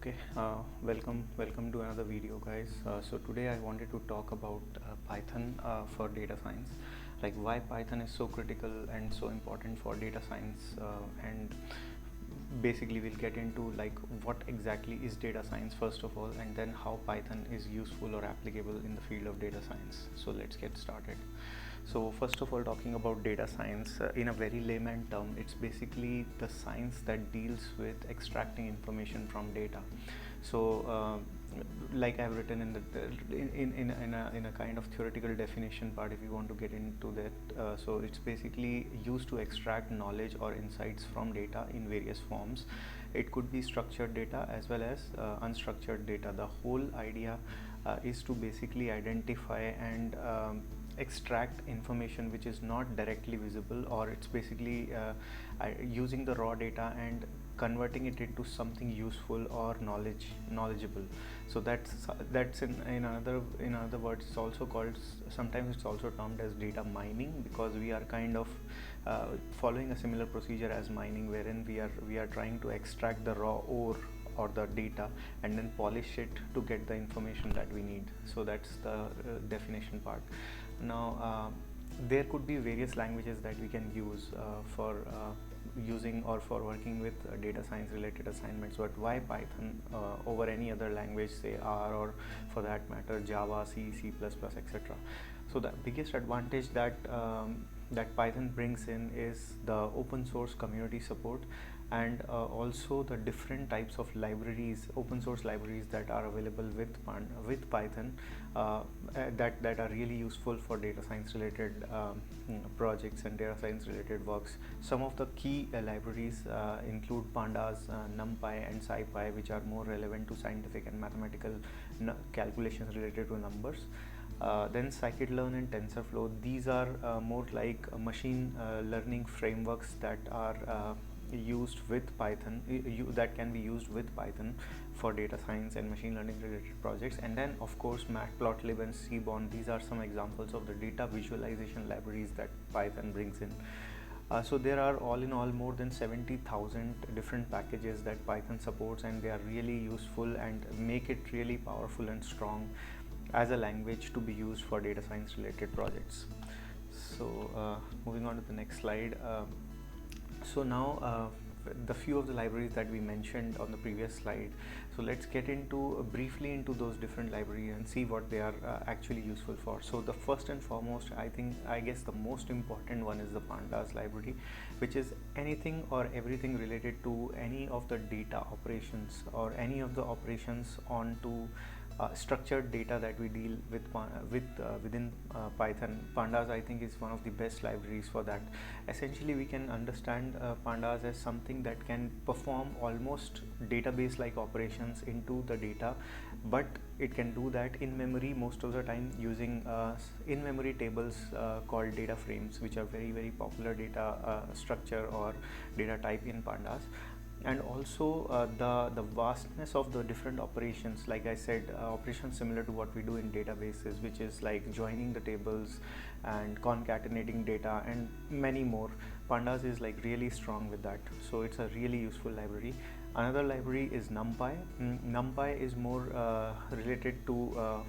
Okay, welcome to another video, guys. So today I wanted to talk about Python for data science, like why Python is so critical and so important for data science, and basically we'll get into like what exactly is data science first of all, and then how Python is useful or applicable in the field of data science. So let's get started. So first of all, talking about data science in a very layman term, it's basically the science that deals with extracting information from data. So like I've written in the in a kind of theoretical definition part, if you want to get into that. So it's basically used to extract knowledge or insights from data in various forms. It could be structured data as well as unstructured data. The whole idea is to basically identify and extract information which is not directly visible, or it's basically using the raw data and converting it into something useful or knowledgeable. So that's in other words, it's also called, sometimes it's also termed as data mining, because we are kind of following a similar procedure as mining, wherein we are trying to extract the raw ore or the data and then polish it to get the information that we need. So that's the definition part. Now there could be various languages that we can use for using or for working with data science related assignments, but why Python over any other language, say R, or for that matter Java, C++, etc. So the biggest advantage that that Python brings in is the open source community support, and also the different types of libraries, open source libraries that are available with Python, that are really useful for data science related projects and data science related works. Some of the key libraries include Pandas, NumPy and SciPy, which are more relevant to scientific and mathematical calculations related to numbers. Then scikit-learn and TensorFlow, these are more like machine learning frameworks that are used with Python, that can be used with Python for data science and machine learning related projects. And then of course Matplotlib and Seaborn, these are some examples of the data visualization libraries that Python brings in. So there are all in all more than 70,000 different packages that Python supports, and they are really useful and make it really powerful and strong as a language to be used for data science related projects. So moving on to the next slide. So now the few of the libraries that we mentioned on the previous slide, so let's get into briefly into those different libraries and see what they are actually useful for. So the first and foremost, I guess the most important one is the Pandas library, which is anything or everything related to any of the data operations or any of the operations onto structured data that we deal with within Python. Pandas, I think, is one of the best libraries for that. Essentially, we can understand Pandas as something that can perform almost database like operations into the data, but it can do that in memory most of the time using in-memory tables called data frames, which are very popular data structure or data type in Pandas. And also the vastness of the different operations, like I said, operations similar to what we do in databases, which is like joining the tables and concatenating data and many more. Pandas is like really strong with that, so it's a really useful library. Another library is NumPy. NumPy is more related to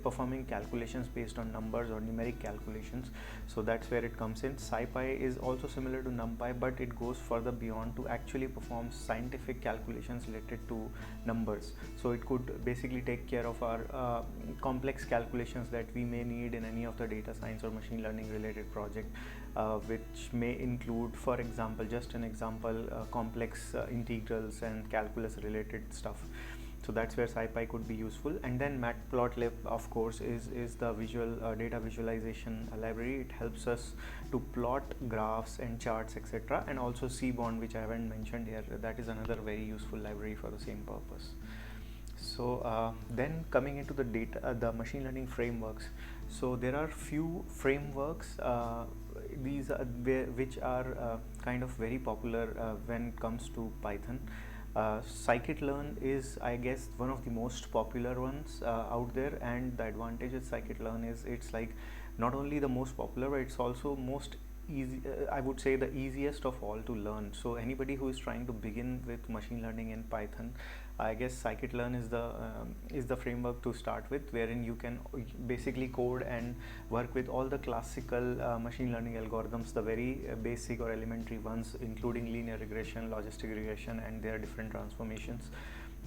performing calculations based on numbers or numeric calculations, so that's where it comes in. SciPy is also similar to NumPy, but it goes further beyond to actually perform scientific calculations related to numbers. So it could basically take care of our complex calculations that we may need in any of the data science or machine learning related project, which may include, for example, just an example, complex integrals and calculus related stuff. So that's where SciPy could be useful. And then Matplotlib, of course, is the visual data visualization library. It helps us to plot graphs and charts, etc. And also Seaborn, which I haven't mentioned here, that is another very useful library for the same purpose. So then coming into the the machine learning frameworks. So there are few frameworks these are which are kind of very popular when it comes to Python. Scikit-learn is, I guess, one of the most popular ones out there, and the advantage with Scikit-learn is it's like not only the most popular, but it's also most easy, I would say the easiest of all to learn. So anybody who is trying to begin with machine learning in Python, I guess scikit-learn is the framework to start with, wherein you can basically code and work with all the classical machine learning algorithms, the very basic or elementary ones, including linear regression, logistic regression, and their different transformations.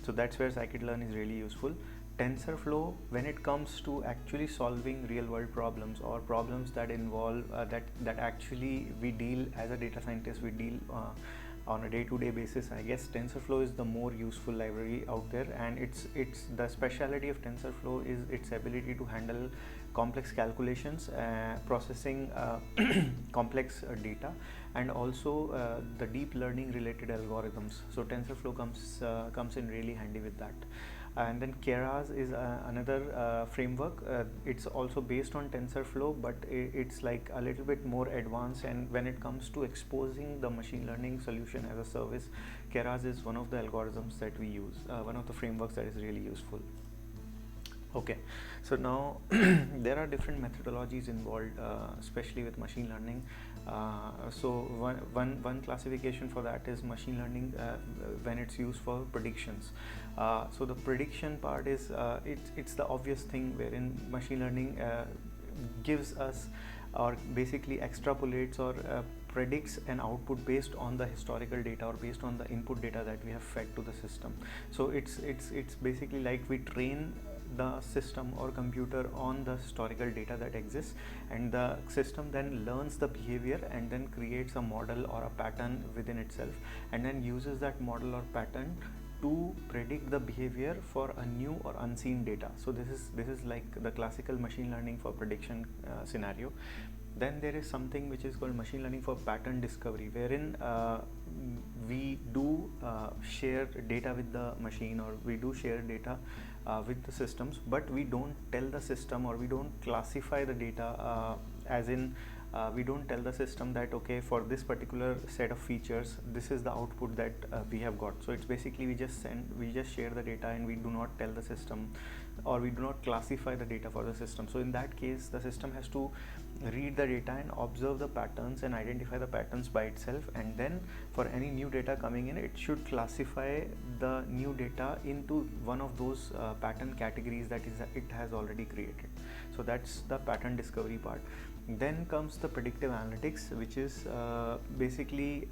So that's where scikit-learn is really useful. TensorFlow, when it comes to actually solving real-world problems or problems that involve that actually we deal as a data scientist, we deal on a day-to-day basis, I guess TensorFlow is the more useful library out there. And it's the speciality of TensorFlow is its ability to handle complex calculations, processing complex data, and also the deep learning related algorithms. So TensorFlow comes in really handy with that. And then Keras is another framework. It's also based on TensorFlow, but it's like a little bit more advanced, and when it comes to exposing the machine learning solution as a service, Keras is one of the algorithms that we use, one of the frameworks that is really useful. Okay, so now there are different methodologies involved, especially with machine learning. So one classification for that is machine learning when it's used for predictions. So the prediction part is it's the obvious thing, wherein machine learning gives us or basically extrapolates or predicts an output based on the historical data or based on the input data that we have fed to the system. So it's basically like we train the system or computer on the historical data that exists, and the system then learns the behavior and then creates a model or a pattern within itself, and then uses that model or pattern to predict the behavior for a new or unseen data. So this is like the classical machine learning for prediction scenario. Then there is something which is called machine learning for pattern discovery, wherein we do share data with the machine, or we do share data with the systems, but we don't tell the system, or we don't classify the data as in we don't tell the system that okay, for this particular set of features this is the output that we have got. So it's basically we just share the data, and we do not tell the system, or we do not classify the data for the system. So in that case, the system has to read the data and observe the patterns and identify the patterns by itself, and then for any new data coming in, it should classify the new data into one of those pattern categories that it has already created. So that's the pattern discovery part. Then comes the predictive analytics, which is basically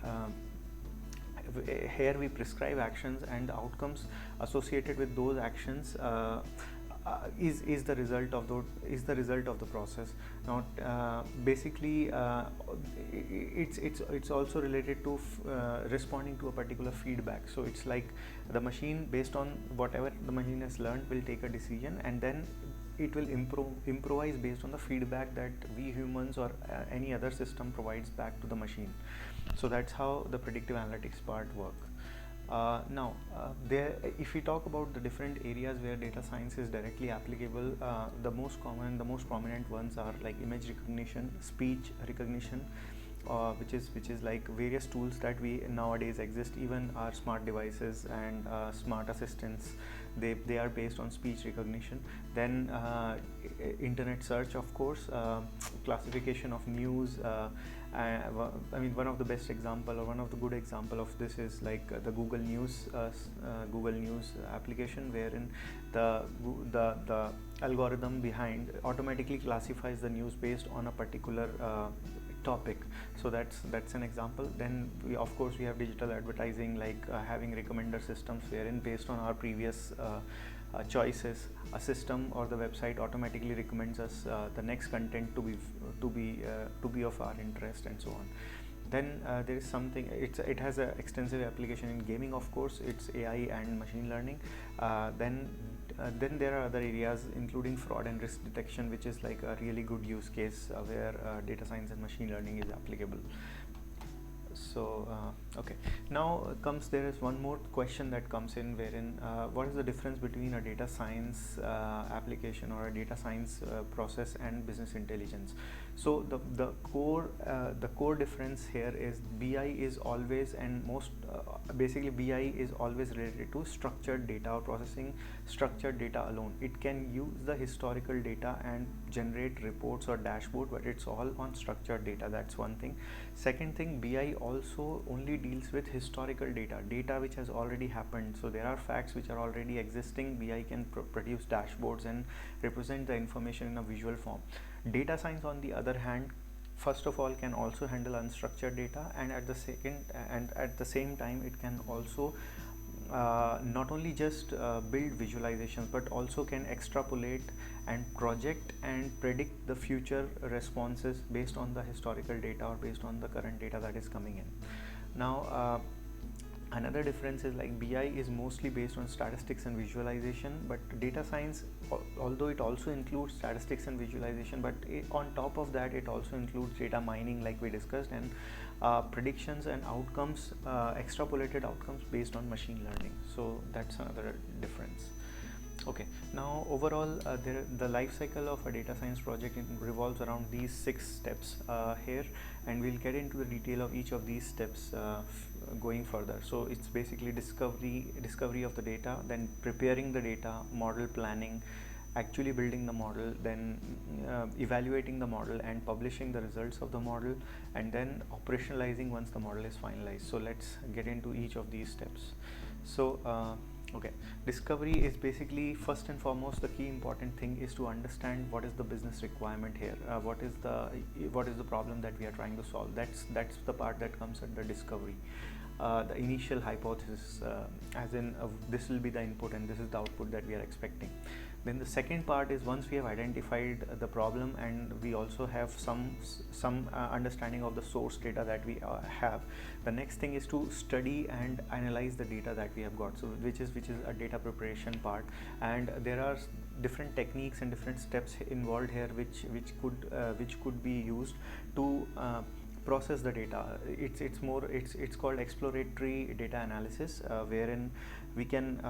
here we prescribe actions, and the outcomes associated with those actions is the result of the process. Now basically it's also related to responding to a particular feedback. So it's like the machine, based on whatever the machine has learned, will take a decision, and then it will improvise based on the feedback that we humans or any other system provides back to the machine. So that's how the predictive analytics part work. Now, if we talk about the different areas where data science is directly applicable, the most common, the most prominent ones are like image recognition, speech recognition, which is like various tools that we nowadays exist. Even our smart devices and smart assistants, they are based on speech recognition. Then internet search, of course, classification of news. I mean, one of the best example, or one of the good example of this is like the Google News application, wherein the algorithm behind automatically classifies the news based on a particular topic. So that's an example. Then we have digital advertising, like having recommender systems, wherein based on our previous choices, a system or the website automatically recommends us the next content to be of our interest, and so on. Then there is something, it has an extensive application in gaming, of course. It's AI and machine learning. Then there are other areas including fraud and risk detection, which is like a really good use case where data science and machine learning is applicable. So okay, now there is one more question that comes in, wherein what is the difference between a data science application or a data science process and business intelligence? So the core difference here is BI is always and basically BI is always related to structured data or processing structured data alone. It can use the historical data and generate reports or dashboard, but it's all on structured data. That's one thing. Second thing, BI also only deals with historical data which has already happened. So there are facts which are already existing. BI can produce dashboards and represent the information in a visual form. Data science, on the other hand, first of all can also handle unstructured data, and at the same time it can also not only just build visualizations, but also can extrapolate and project and predict the future responses based on the historical data or based on the current data that is coming in. Now another difference is like BI is mostly based on statistics and visualization, but data science, although it also includes statistics and visualization, but on top of that it also includes data mining like we discussed, and predictions and outcomes, extrapolated outcomes based on machine learning. So that's another difference. Okay, now overall the life cycle of a data science project revolves around these 6 steps here, and we'll get into the detail of each of these steps going further. So it's basically discovery of the data, then preparing the data, model planning, actually building the model, then evaluating the model and publishing the results of the model, and then operationalizing once the model is finalized. So let's get into each of these steps. So okay, discovery is basically, first and foremost, the key important thing is to understand what is the business requirement here, what is the problem that we are trying to solve. That's the part that comes under discovery. The initial hypothesis, as in this will be the input and this is the output that we are expecting. Then the second part is, once we have identified the problem and we also have some understanding of the source data that we have, the next thing is to study and analyze the data that we have got. So which is a data preparation part, and there are different techniques and different steps involved here which could be used to process the data. It's called exploratory data analysis, wherein we can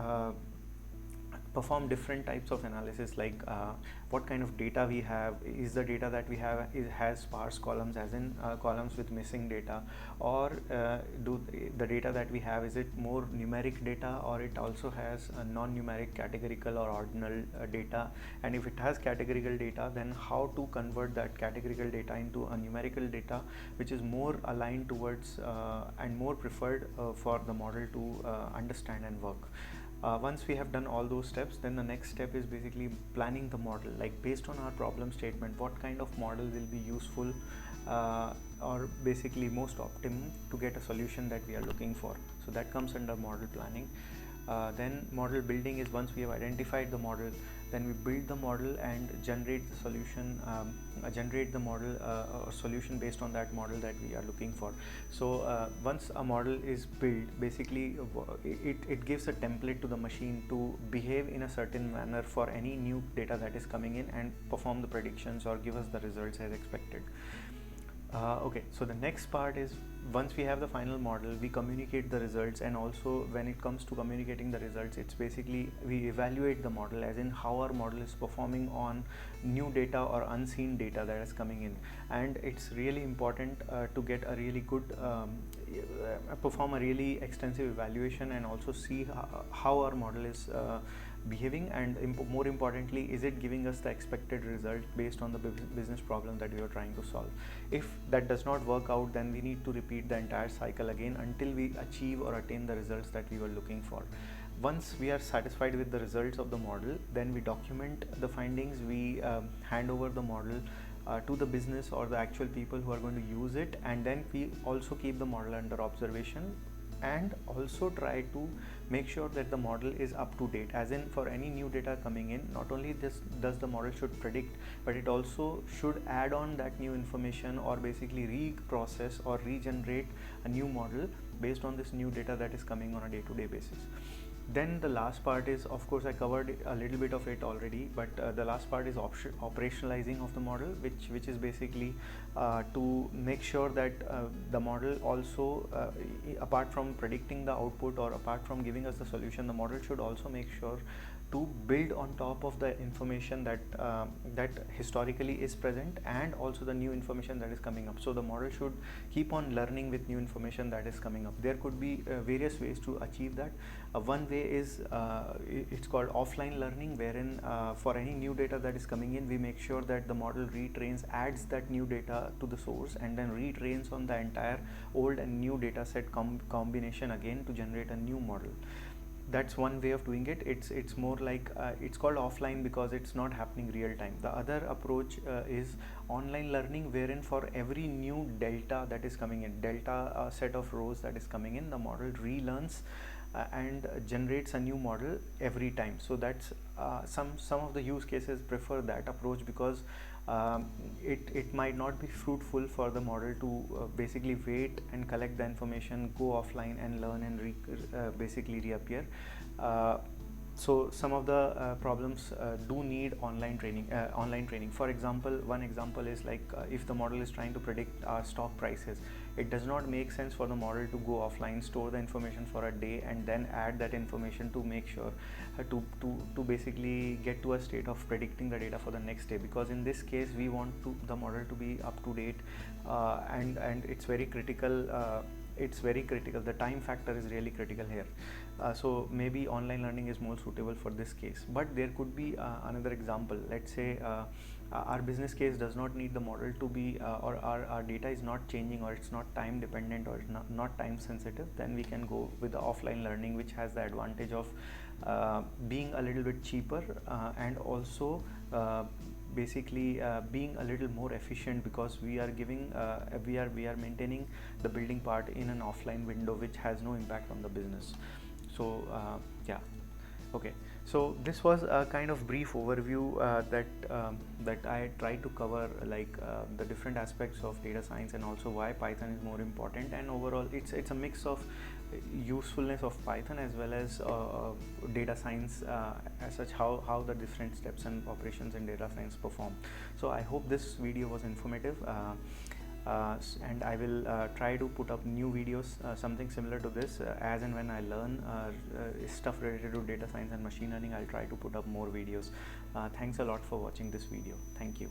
perform different types of analysis, like what kind of data we have. Is the data that we have has sparse columns, as in columns with missing data, or do the data that we have, is it more numeric data, or it also has a non-numeric categorical or ordinal data? And if it has categorical data, then how to convert that categorical data into a numerical data which is more aligned towards and more preferred for the model to understand and work. Once we have done all those steps, then the next step is basically planning the model, like based on our problem statement, what kind of model will be useful or basically most optimum to get a solution that we are looking for. So that comes under model planning. Then model building is, once we have identified the model, then we build the model and generate the solution, generate the model or solution based on that model that we are looking for. So once a model is built, basically it gives a template to the machine to behave in a certain manner for any new data that is coming in and perform the predictions or give us the results as expected. Okay, so the next part is, once we have the final model, we communicate the results, and also when it comes to communicating the results, it's basically we evaluate the model, as in how our model is performing on new data or unseen data that is coming in. And it's really important to get a really good perform a really extensive evaluation and also see how our model is behaving, and more importantly, is it giving us the expected result based on the business problem that we are trying to solve. If that does not work out, then we need to repeat the entire cycle again until we achieve or attain the results that we were looking for. Once we are satisfied with the results of the model, then we document the findings, we hand over the model to the business or the actual people who are going to use it, and then we also keep the model under observation and also try to make sure that the model is up to date, as in for any new data coming in, not only this does the model should predict, but it also should add on that new information or basically reprocess or regenerate a new model based on this new data that is coming on a day-to-day basis. Then the last part is, of course, I covered a little bit of it already, but the last part is operationalizing of the model, which is basically to make sure that the model also, apart from predicting the output or apart from giving us the solution, the model should also make sure to build on top of the information that historically is present, and also the new information that is coming up. So the model should keep on learning with new information that is coming up. There could be various ways to achieve that. One way is it's called offline learning, wherein for any new data that is coming in, we make sure that the model retrains, adds that new data to the source, and then retrains on the entire old and new data set combination again to generate a new model. That's one way of doing it. It's more like it's called offline because it's not happening real time. The other approach is online learning, wherein for every new delta that is coming in, delta set of rows that is coming in, the model relearns and generates a new model every time. So that's some of the use cases prefer that approach, because it might not be fruitful for the model to basically wait and collect the information, go offline and learn and basically reappear. So some of the problems do need online training. For example, one example is like if the model is trying to predict our stock prices, it does not make sense for the model to go offline, store the information for a day, and then add that information to make sure to basically get to a state of predicting the data for the next day, because in this case we want the model to be up to date, and it's very critical. The time factor is really critical here. So maybe online learning is more suitable for this case. But there could be another example. Let's say our business case does not need the model to be or our data is not changing, or it's not time dependent, or it's not time sensitive. Then we can go with the offline learning, which has the advantage of being a little bit cheaper, and also basically being a little more efficient, because we are giving we are maintaining the building part in an offline window, which has no impact on the business. So yeah, okay, so this was a kind of brief overview that I tried to cover, like the different aspects of data science, and also why Python is more important, and overall it's a mix of usefulness of Python as well as data science as such, how the different steps and operations in data science perform. So I hope this video was informative, and I will try to put up new videos, something similar to this, as and when I learn stuff related to data science and machine learning. I'll try to put up more videos. Thanks a lot for watching this video. Thank you.